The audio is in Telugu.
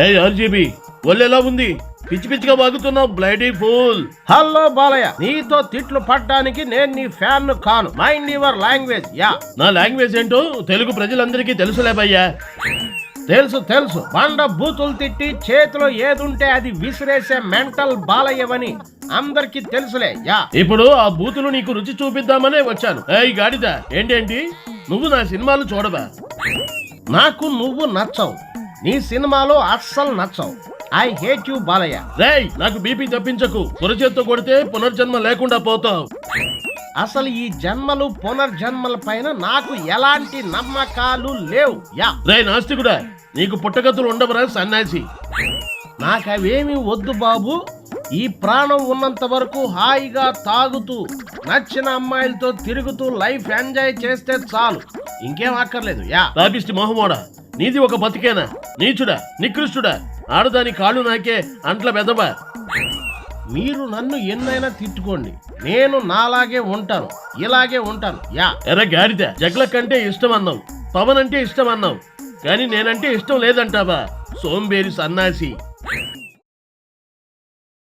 ఏ ఆర్జీబీ ఒళ్ళెలా ఉంది? పిచ్చి పిచ్చిగా బాగుతున్నావు బ్లడీ ఫూల్. హలో బాలయ్య, నీతో తిట్లు పడ్డానికి నేను నీ ఫ్యాన్ కాను. Mind your language. యా, నా లాంగ్వేజ్ ఏంటో తెలుగు ప్రజలందరికీ తెలుసులే భయ్యా. తెలుసు తెలుసు. బండ బూతులు తిట్టి చేతిలో ఏదుంటే అది విసిరేసే మెంటల్ బాలయ్యవని అందరికి తెలుసులే. యా, ఇప్పుడు ఆ బూతులు నీకు రుచి చూపిద్దామనే వచ్చాను. ఏయ్ గాడిద, ఏంటేంటి నువ్వు నా సినిమాలు చూడవా? నాకు నువ్వు నచ్చవు, నీ సినిమాలో అస్సలు నచ్చవు. I hate you Balayya. రేయ్, నాకు బీపీ తప్పించకు. పురచేత్తో కొడితే పునర్జన్మ లేకుండా పోతావు. అసలు ఈ జన్మలు పునర్జన్మల పైన నాకు ఎలాంటి నమ్మకాలు లేవు. యా, రేయ్ నాస్తికుడా, నీకు పుట్టగతులు ఉండవరా సన్యాసి? నాకవేమీ వద్దు బాబు. ఈ ప్రాణం ఉన్నంత వరకు హాయిగా తాగుతూ నచ్చిన అమ్మాయిలతో తిరుగుతూ లైఫ్ ఎంజాయ్ చేస్తే చాలు, ఇంకేం అక్కర్లేదు. యా, రాపిష్టి మొహమోడా, నీది ఒక బతికేనా? నీచుడా, నికృష్టుడా, ఆడదాని కాళ్ళు నాకే అంట్ల బెదబా. మీరు నన్ను ఎన్నైనా తిట్టుకోండి, నేను నాలాగే ఉంటాను, ఇలాగే ఉంటాను. యా, ఎర్ర గాడిద, జగ్ల కంటే ఇష్టం అన్నావు, పవన్ అంటే ఇష్టం అన్నావు, కానీ నేనంటే ఇష్టం లేదంటావా? సోంబేరి సన్నాసి.